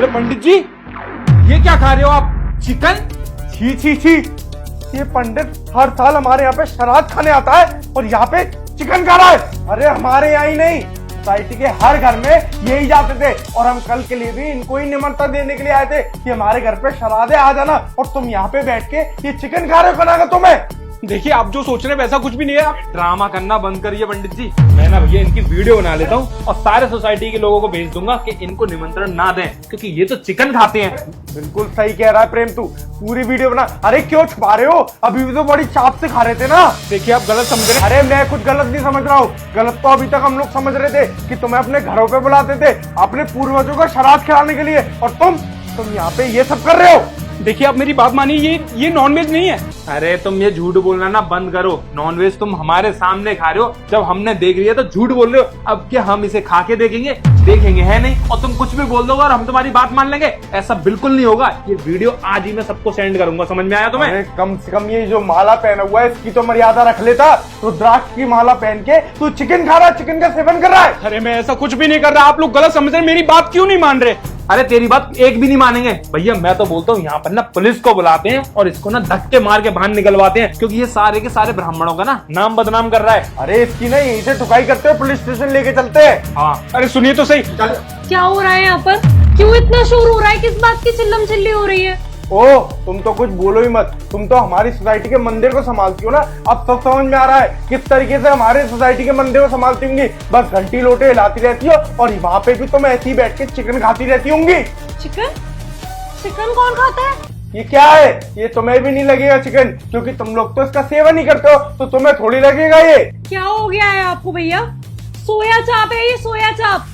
पंडित जी, ये क्या खा रहे हो आप? चिकन? छी छी छी, ये पंडित हर साल हमारे यहाँ पे श्राद्ध खाने आता है और यहाँ पे चिकन खा रहा है। अरे हमारे यहाँ ही नहीं, सोसाइटी के हर घर में यही जाते थे और हम कल के लिए भी इनको ही निमंत्रण देने के लिए आए थे कि हमारे घर पे श्राद्ध है, आ जाना। और तुम यहाँ पे बैठ के ये चिकन खा रहे हो, बनागा तुम्हें? देखिए, आप जो सोच रहे हैं वैसा कुछ भी नहीं है। आप ड्रामा करना बंद करिए पंडित जी। मैं ना भैया इनकी वीडियो बना लेता हूँ और सारे सोसाइटी के लोगों को भेज दूंगा कि इनको निमंत्रण ना दें, क्योंकि ये तो चिकन खाते हैं। बिल्कुल सही कह रहा है प्रेम, तू पूरी वीडियो बना। अरे क्यों छुपा रहे हो? अभी भी तो बड़ी चाप से खा रहे थे ना। देखिए, आप गलत समझ रहे हैं। अरे मैं कुछ गलत नहीं समझ रहा हूँ। गलत तो अभी तक हम लोग समझ रहे थे कि तुम्हें अपने घरों पे बुलाते थे अपने पूर्वजों का श्राद्ध खिलाने के लिए, और तुम यहाँ पे ये सब कर रहे हो। देखिए, आप मेरी बात मानिए, ये नॉनवेज नहीं है। अरे तुम ये झूठ बोलना ना बंद करो। नॉनवेज तुम हमारे सामने खा रहे हो, जब हमने देख लिया तो झूठ बोल रहे हो। अब क्या हम इसे खा के देखेंगे है नहीं, और तुम कुछ भी बोल दोगे और हम तुम्हारी बात मान लेंगे? ऐसा बिल्कुल नहीं होगा। ये वीडियो आज ही मैं सबको सेंड करूंगा, समझ में आया तुम्हें? अरे कम से कम ये जो माला पहना हुआ है इसकी तो मर्यादा रख लेता। रुद्राक्ष की माला पहन के तू चिकन खा रहा है, चिकन का सेवन कर रहा है। अरे मैं ऐसा कुछ भी नहीं कर रहा। आप लोग गलत समझ रहे, मेरी बात क्यों नहीं मान रहे? अरे तेरी बात एक भी नहीं मानेंगे भैया। मैं तो बोलता हूँ यहाँ पर ना पुलिस को बुलाते हैं और इसको ना धक्के मार के बाहर निकलवाते हैं, क्योंकि ये सारे के सारे ब्राह्मणों का ना नाम बदनाम कर रहा है। अरे इसकी ना यहीं से ठुकाई करते हो, पुलिस स्टेशन लेके चलते हैं। हाँ, अरे सुनिए तो सही। क्या हो रहा है यहाँ पर? क्यों इतना शोर हो रहा है? किस बात की चिल्लम चिल्ली हो रही है? ओह, तुम तो कुछ बोलो ही मत। तुम तो हमारी सोसाइटी के मंदिर को संभालती हो ना। अब सब समझ में आ रहा है किस तरीके से हमारे सोसाइटी के मंदिर को संभालती होंगी। बस घंटी लोटे हिलाती रहती हो और वहाँ पे भी तुम ऐसी बैठ के चिकन खाती रहती होंगी। चिकन कौन खाता है? ये क्या है? ये तुम्हें भी नहीं लगेगा चिकन, क्योंकि तुम लोग तो इसका सेवन नहीं करते हो, तो तुम्हें थोड़ी लगेगा ये। क्या हो गया है आपको भैया? सोया चाप है ये, सोया चाप,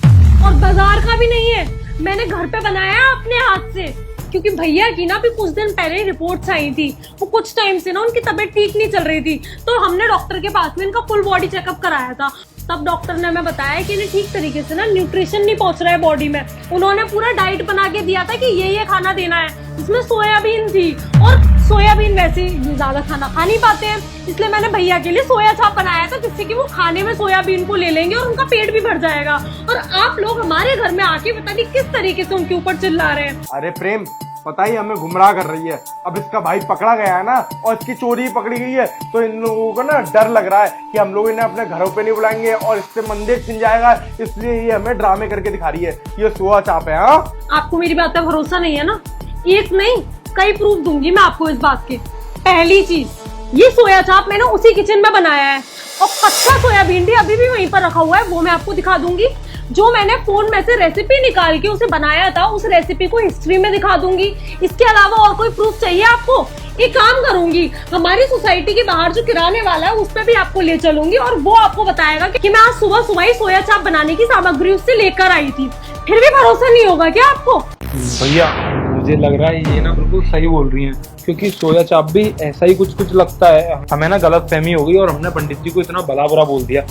और बाजार का भी नहीं है। मैंने घर पे बनाया है अपने हाथ से, क्योंकि भैया की ना अभी कुछ दिन पहले रिपोर्ट्स आई थी। वो कुछ टाइम से ना उनकी तबीयत ठीक नहीं चल रही थी, तो हमने डॉक्टर के पास में इनका फुल बॉडी चेकअप कराया था। तब डॉक्टर ने हमें बताया कि इन्हें ठीक तरीके से ना न्यूट्रिशन नहीं पहुंच रहा है बॉडी में। उन्होंने पूरा डाइट बना के दिया था कि ये खाना देना है। इसमें सोयाबीन थी, और सोयाबीन वैसे ही ज्यादा खाना खा नहीं पाते हैं, इसलिए मैंने भैया के लिए सोया चाप बनाया था, जिससे कि वो खाने में सोयाबीन को ले लेंगे और उनका पेट भी भर जाएगा। और आप लोग हमारे घर में आके पता नहीं किस तरीके से उनके ऊपर चिल्ला रहे हैं। अरे प्रेम, पता ही हमें गुमराह कर रही है। अब इसका भाई पकड़ा गया है ना, और इसकी चोरी पकड़ी गई है, तो इन लोगों को ना डर लग रहा है कि हम लोग इन्हें अपने घरों पे नहीं बुलाएंगे और इससे मंदिर छिन जाएगा, इसलिए ये हमें ड्रामे करके दिखा रही है। ये सोया चाप है। हाँ, आपको मेरी बात पे भरोसा नहीं है ना? एक नहीं, कई प्रूफ दूंगी मैं आपको इस बात के। पहली चीज, ये सोया चाप मैंने उसी किचन में बनाया है, और कच्चा सोयाबीन भी अभी भी वहीं पर रखा हुआ है, वो मैं आपको दिखा दूंगी। जो मैंने फोन में से रेसिपी निकाल के उसे बनाया था, उस रेसिपी को हिस्ट्री में दिखा दूंगी। इसके अलावा और कोई प्रूफ चाहिए आपको? एक काम करूंगी, हमारी सोसाइटी के बाहर जो किराने वाला है उस पे भी आपको ले चलूंगी, और वो आपको बताएगा कि मैं आज सुबह सुबह ही सोया चाप बनाने की सामग्री उससे लेकर आई थी। फिर भी भरोसा नहीं होगा क्या आपको? भैया मुझे लग रहा है ये ना बिल्कुल सही बोल रही हैं, क्योंकि सोया चाप भी ऐसा ही कुछ लगता है। हमें ना गलत फहमी हो गई और हमने पंडित जी को इतना भला बुरा बोल दिया।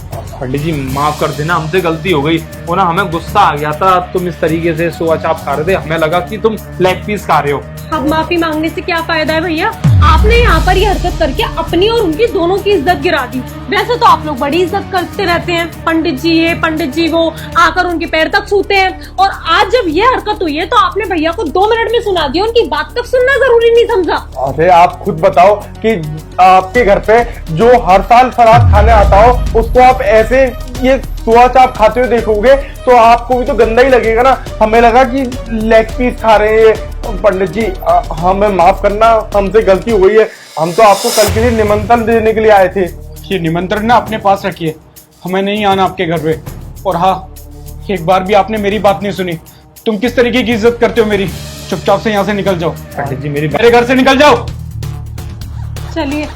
पंडित जी माफ कर देना, हमसे गलती हो गई। वो ना हमें गुस्सा आ गया था, तुम इस तरीके से सोया चाप खा रहे थे, हमें लगा कि तुम लेग पीस खा रहे हो। अब माफी मांगने से क्या फायदा है भैया? आपने यहाँ पर ये हरकत करके अपनी और उनकी दोनों की इज्जत गिरा दी। वैसे तो आप लोग बड़ी इज्जत करते रहते हैं, पंडित जी ये पंडित जी वो, आकर उनके पैर तक छूते हैं, और आज जब ये हरकत हुई है तो आपने भैया को 2 मिनट में सुना दिया, उनकी बात तक सुनना जरूरी नहीं समझा। अरे आप खुद बताओ कि आपके घर पे जो हर साल श्राद्ध खाने आता हो, उसको आप ऐसे ये सोया चाप खाते हुए देखोगे तो आपको भी तो गंदा ही लगेगा ना। हमें लगा कि लेग पीस खा रहे हैं। पंडित जी हमें माफ करना, हमसे गलती हो गई है। हम तो आपको कल के लिए निमंत्रण देने के लिए आए थे। ये निमंत्रण ना अपने पास रखिए, हमें नहीं आना आपके घर पे। और हाँ, एक बार भी आपने मेरी बात नहीं सुनी। तुम किस तरीके की इज्जत करते हो मेरी? चुपचाप से यहाँ से निकल जाओ। पंडित जी मेरे घर से निकल जाओ। चलिए।